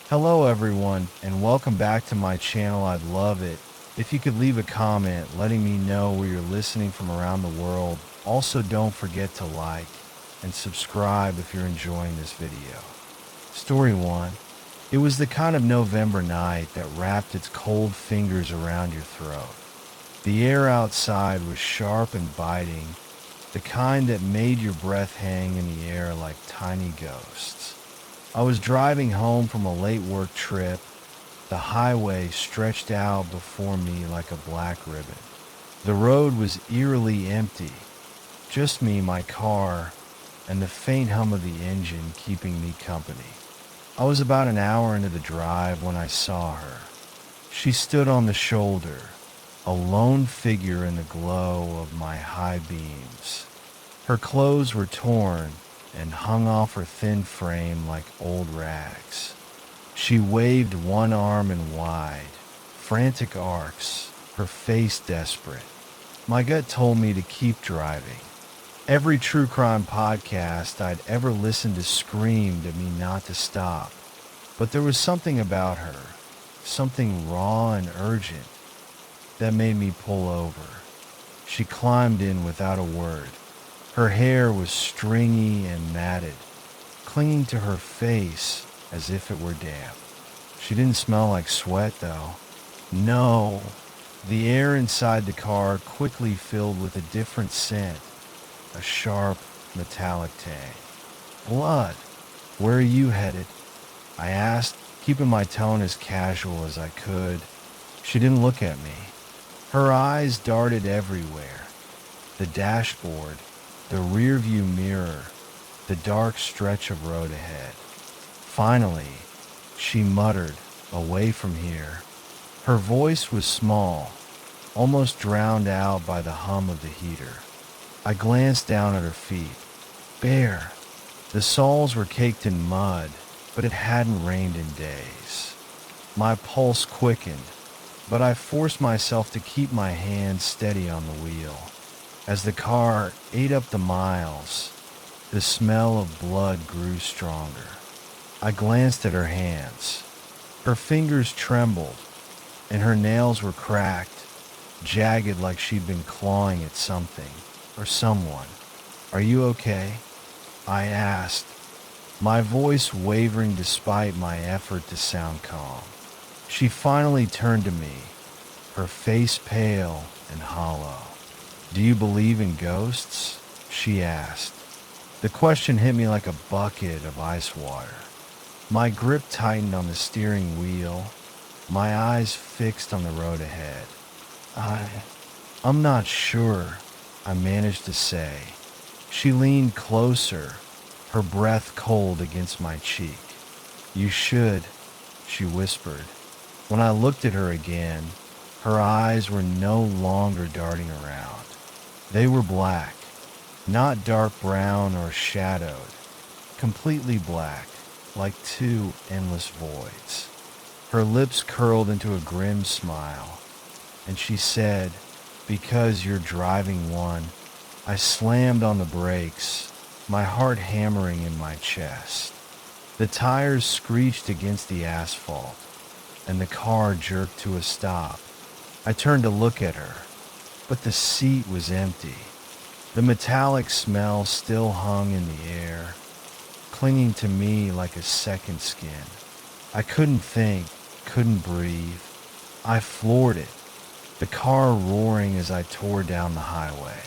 Hello everyone, and welcome back to my channel. I'd love it if you could leave a comment letting me know where you're listening from around the world. Also, don't forget to like and subscribe if you're enjoying this video. Story 1. It was the kind of November night that wrapped its cold fingers around your throat. The air outside was sharp and biting, the kind that made your breath hang in the air like tiny ghosts. I was driving home from a late work trip. The highway stretched out before me like a black ribbon. The road was eerily empty, just me, my car, and the faint hum of the engine keeping me company. I was about an hour into the drive when I saw her. She stood on the shoulder, a lone figure in the glow of my high beams. Her clothes were torn and hung off her thin frame like old rags. She waved one arm in wide, frantic arcs, her face desperate. My gut told me to keep driving. Every true crime podcast I'd ever listened to screamed at me not to stop. But there was something about her, something raw and urgent, that made me pull over. She climbed in without a word. Her hair was stringy and matted, clinging to her face as if it were damp. She didn't smell like sweat, though. No, the air inside the car quickly filled with a different scent, a sharp, metallic tang. Blood. Where are you headed? I asked, keeping my tone as casual as I could. She didn't look at me. Her eyes darted everywhere. The dashboard, the rearview mirror, the dark stretch of road ahead. Finally, she muttered, "Away from here." Her voice was small, almost drowned out by the hum of the heater. I glanced down at her feet. Bare. The soles were caked in mud, but it hadn't rained in days. My pulse quickened, but I forced myself to keep my hand steady on the wheel. As the car ate up the miles, the smell of blood grew stronger. I glanced at her hands. Her fingers trembled, and her nails were cracked, jagged like she'd been clawing at something or someone. "Are you okay?" I asked, my voice wavering despite my effort to sound calm. She finally turned to me, her face pale and hollow. "Do you believe in ghosts?" she asked. The question hit me like a bucket of ice water. My grip tightened on the steering wheel, my eyes fixed on the road ahead. I'm not sure," I managed to say. She leaned closer, her breath cold against my cheek. "You should," she whispered. When I looked at her again, her eyes were no longer darting around. They were black, not dark brown or shadowed, completely black, like two endless voids. Her lips curled into a grim smile, and she said, "Because you're driving one." I slammed on the brakes, my heart hammering in my chest. The tires screeched against the asphalt, and the car jerked to a stop. I turned to look at her, but the seat was empty. The metallic smell still hung in the air, clinging to me like a second skin. I couldn't think, couldn't breathe. I floored it, the car roaring as I tore down the highway.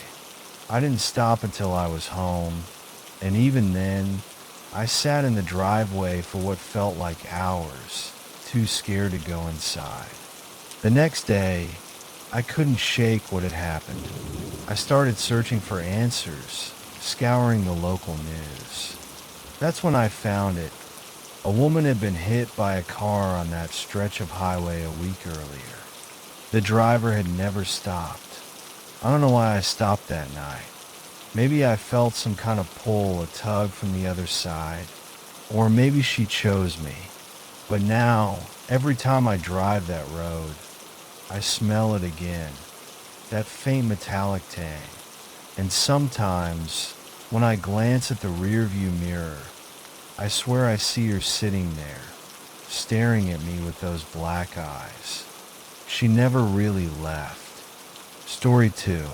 I didn't stop until I was home, and even then, I sat in the driveway for what felt like hours, too scared to go inside. The next day, I couldn't shake what had happened. I started searching for answers, scouring the local news. That's when I found it. A woman had been hit by a car on that stretch of highway a week earlier. The driver had never stopped. I don't know why I stopped that night. Maybe I felt some kind of pull, a tug from the other side. Or maybe she chose me. But now, every time I drive that road, I smell it again, that faint metallic tang. And sometimes, when I glance at the rearview mirror, I swear I see her sitting there, staring at me with those black eyes. She never really left. Story 2.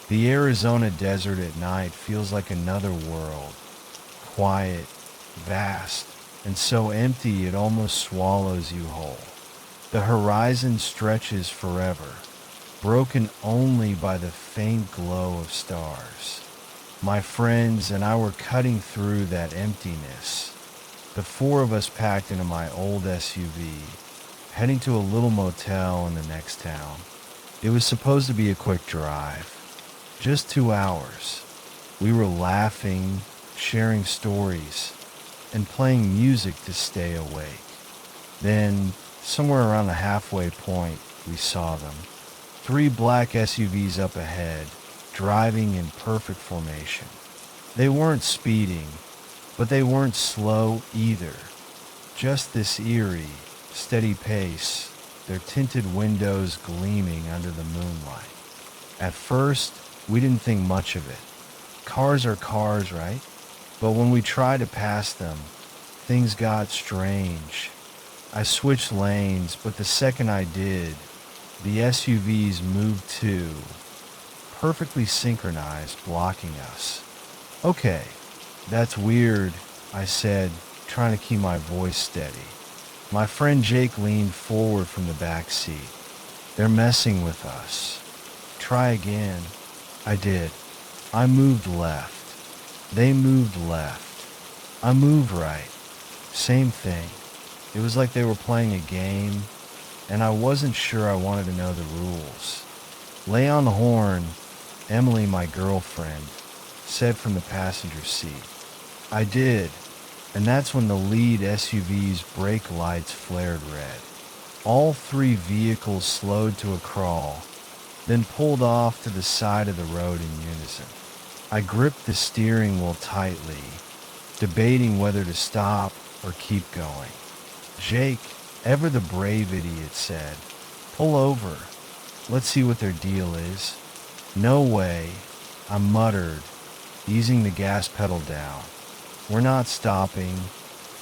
The Arizona desert at night feels like another world. Quiet, vast, and so empty it almost swallows you whole. The horizon stretches forever, broken only by the faint glow of stars. My friends and I were cutting through that emptiness. The four of us packed into my old SUV, heading to a little motel in the next town. It was supposed to be a quick drive, just 2 hours. We were laughing, sharing stories, and playing music to stay awake. Then, somewhere around the halfway point, we saw them. 3 black SUVs up ahead, driving in perfect formation. They weren't speeding, but they weren't slow either. Just this eerie, steady pace, their tinted windows gleaming under the moonlight. At first, we didn't think much of it. Cars are cars, right? But when we tried to pass them, things got strange. I switched lanes, but the second I did, the SUVs moved too, perfectly synchronized, blocking us. Okay, that's weird, I said, trying to keep my voice steady. My friend Jake leaned forward from the back seat. They're messing with us. Try again. I did. I moved left. They moved left. I moved right. Same thing. It was like they were playing a game, and I wasn't sure I wanted to know the rules. Lay on the horn, Emily, my girlfriend, said from the passenger seat. I did, and that's when the lead SUV's brake lights flared red. All 3 vehicles slowed to a crawl, then pulled off to the side of the road in unison. I gripped the steering wheel tightly, debating whether to stop or keep going. Jake, ever the brave idiot, said, "Pull over. Let's see what their deal is." "No way," I muttered, easing the gas pedal down. "We're not stopping."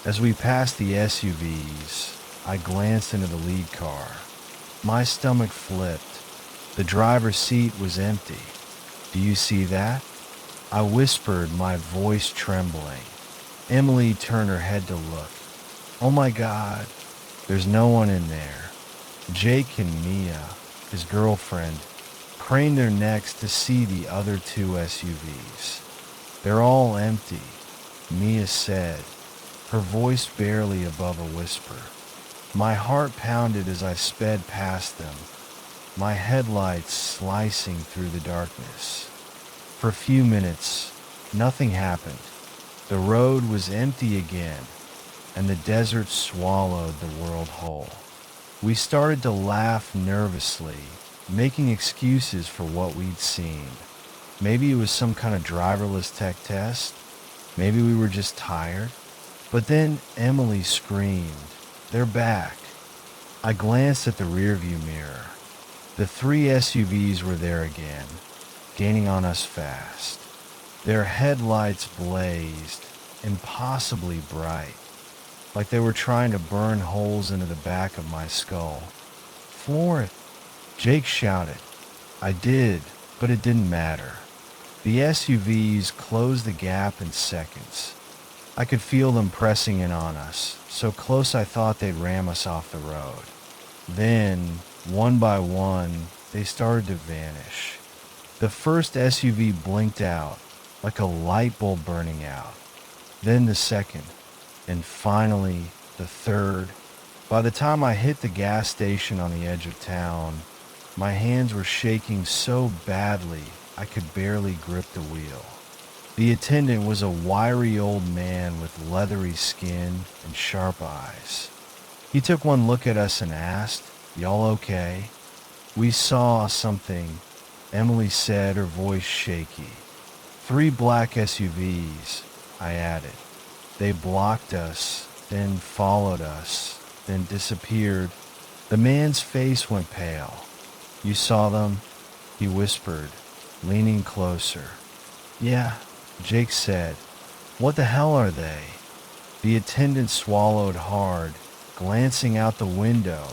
As we passed the SUVs, I glanced into the lead car. My stomach flipped. The driver's seat was empty. "Do you see that?" I whispered, my voice trembling. Emily turned her head to look. "Oh my God, there's no one in there." Jake and Mia, his girlfriend, craned their necks to see the other 2 SUVs. "They're all empty," Mia said, her voice barely above a whisper. My heart pounded as I sped past them, my headlights slicing through the darkness. For a few minutes, nothing happened. The road was empty again, and the desert swallowed the world whole. We started to laugh nervously, making excuses for what we'd seen. Maybe it was some kind of driverless tech test. Maybe we were just tired. But then Emily screamed, "They're back." I glanced at the rearview mirror. The 3 SUVs were there again, gaining on us fast. Their headlights blazed, impossibly bright, like they were trying to burn holes into the back of my skull. "Floor it," Jake shouted. I did, but it didn't matter. The SUVs closed the gap in seconds. I could feel them pressing in on us, so close I thought they'd ram us off the road. Then, one by one, they started to vanish. The first SUV blinked out, like a light bulb burning out. Then the second, and finally the third. By the time I hit the gas station on the edge of town, my hands were shaking so badly I could barely grip the wheel. The attendant was a wiry old man with leathery skin and sharp eyes. He took one look at us and asked, "Y'all okay?" "We saw something," Emily said, her voice shaky. 3 black SUVs, I added. They blocked us, then followed us, then disappeared. The man's face went pale. "You saw them?" he whispered, leaning closer. "Yeah," Jake said. "What the hell are they?" The attendant swallowed hard, glancing out the window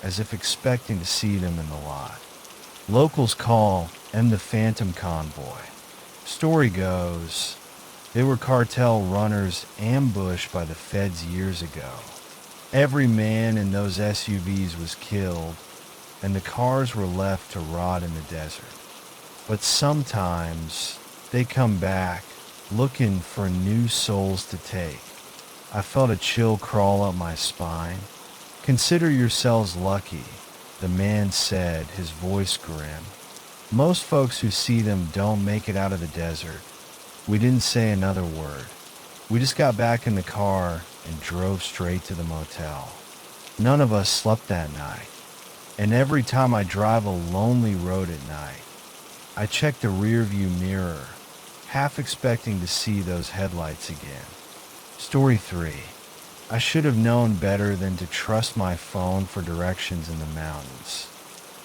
as if expecting to see them in the lot. Locals call M the Phantom Convoy. Story goes, they were cartel runners ambushed by the feds years ago. Every man in those SUVs was killed, and the cars were left to rot in the desert. But sometimes they come back looking for new souls to take. I felt a chill crawl up my spine. Consider yourselves lucky, the man said, his voice grim. Most folks who see them don't make it out of the desert. We didn't say another word. We just got back in the car and drove straight to the motel. None of us slept that night. And every time I drive a lonely road at night, I check the rearview mirror, half expecting to see those headlights again. Story 3. I should have known better than to trust my phone for directions in the mountains.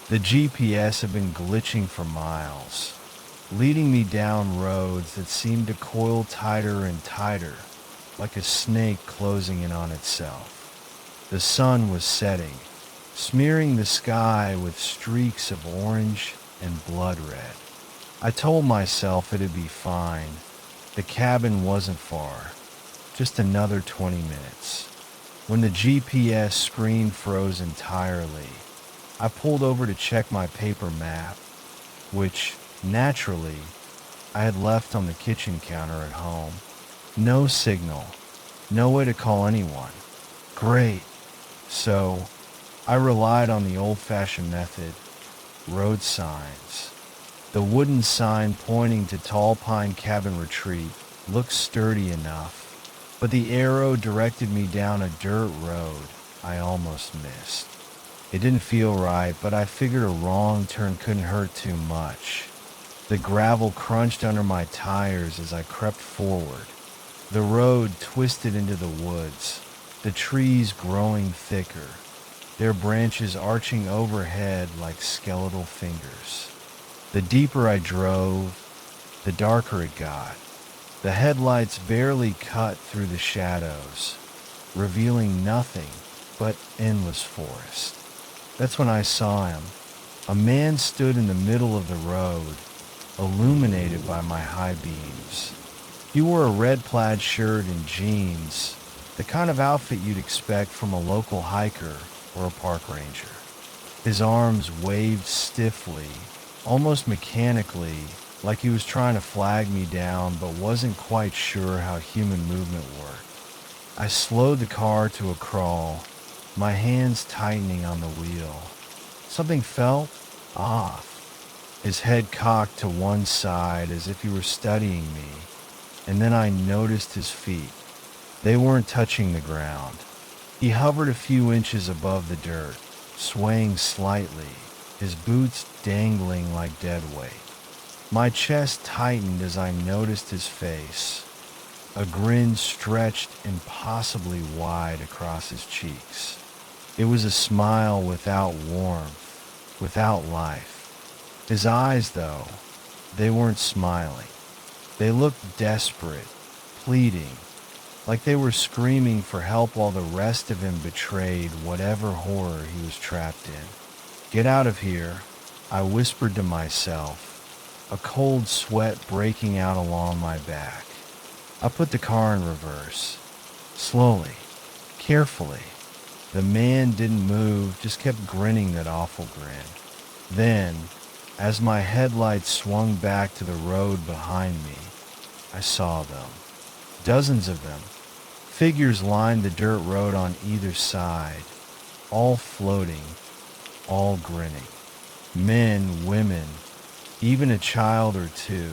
The GPS had been glitching for miles, leading me down roads that seemed to coil tighter and tighter, like a snake closing in on itself. The sun was setting, smearing the sky with streaks of orange and blood red. I told myself it'd be fine. The cabin wasn't far, just another 20 minutes. When the GPS screen froze entirely, I pulled over to check my paper map, which, naturally, I had left on the kitchen counter at home. No signal, no way to call anyone. Great. So, I relied on the old-fashioned method, road signs. The wooden sign pointing to Tall Pine Cabin Retreat looked sturdy enough, but the arrow directed me down a dirt road I almost missed. It didn't feel right, but I figured a wrong turn couldn't hurt too much. The gravel crunched under my tires as I crept forward. The road twisted into the woods, the trees growing thicker, their branches arching overhead like skeletal fingers. The deeper I drove, the darker it got. The headlights barely cut through the shadows, revealing nothing but endless forest. That's when I saw him. A man stood in the middle of the road, illuminated by my high beams. He wore a red plaid shirt and jeans, the kind of outfit you'd expect from a local hiker or a park ranger. His arms waved stiffly, almost mechanically, like he was trying to flag me down but wasn't quite sure how human movement worked. I slowed the car to a crawl, my hands tightening on the wheel. Something felt off. His head cocked to one side as if he were studying me, and then I noticed his feet. They weren't touching the ground. He hovered a few inches above the dirt, swaying slightly, his boots dangling like dead weight. My chest tightened as I noticed his face. A grin stretched impossibly wide across his cheeks. It was a smile without warmth, without life. His eyes, though, they weren't smiling. They looked desperate, pleading, like they were screaming for help while the rest of him betrayed whatever horror he was trapped in. "Get out of here," I whispered to myself, a cold sweat breaking out along my back. I put the car in reverse. Slowly, carefully. The man didn't move, just kept grinning that awful grin. Then, as my headlights swung back to the road behind me, I saw them. Dozens of them. Figures lined the dirt road on either side, all floating, all grinning. Men, women, even a child or two,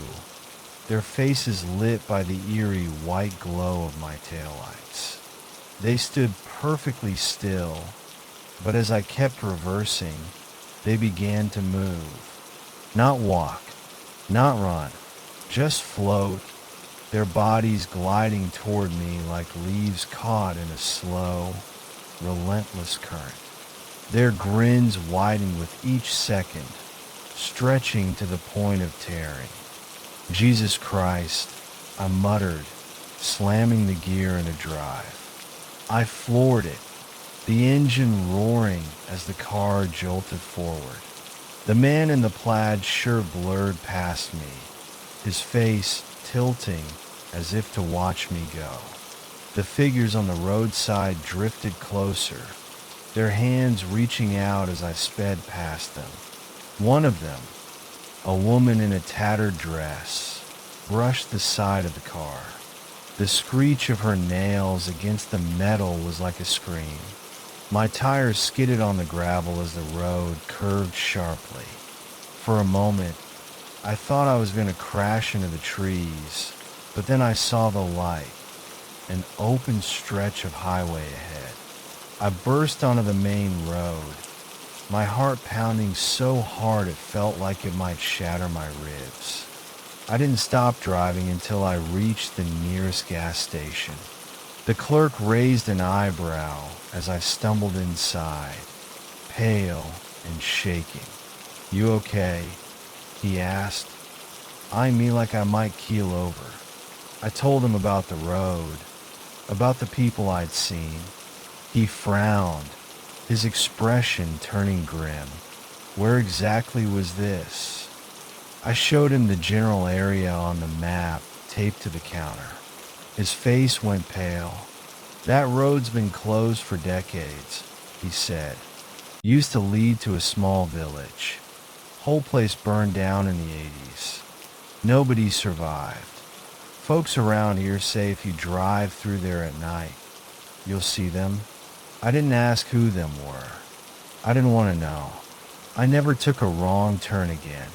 their faces lit by the eerie white glow of my taillights. They stood perfectly still, but as I kept reversing, they began to move. Not walk, not run, just float, their bodies gliding toward me like leaves caught in a slow, relentless current. Their grins widened with each second, stretching to the point of tearing. "Jesus Christ," I muttered, slamming the gear in a drive. I floored it. the engine roaring as the car jolted forward. The man in the plaid shirt blurred past me, his face tilting as if to watch me go. The figures on the roadside drifted closer, their hands reaching out as I sped past them. One of them, a woman in a tattered dress, brushed the side of the car. The screech of her nails against the metal was like a scream. My tires skidded on the gravel as the road curved sharply. For a moment, I thought I was going to crash into the trees, but then I saw the light, an open stretch of highway ahead. I burst onto the main road, my heart pounding so hard it felt like it might shatter my ribs. I didn't stop driving until I reached the nearest gas station. The clerk raised an eyebrow as I stumbled inside, pale and shaking. "You okay?" he asked, eyeing me like I might keel over. I told him about the road, about the people I'd seen. He frowned, his expression turning grim. Where exactly was this? I showed him the general area on the map taped to the counter. His face went pale. "That road's been closed for decades," he said. "Used to lead to a small village. Whole place burned down in the 80s. Nobody survived. Folks around here say if you drive through there at night, you'll see them." I didn't ask who them were. I didn't want to know. I never took a wrong turn again.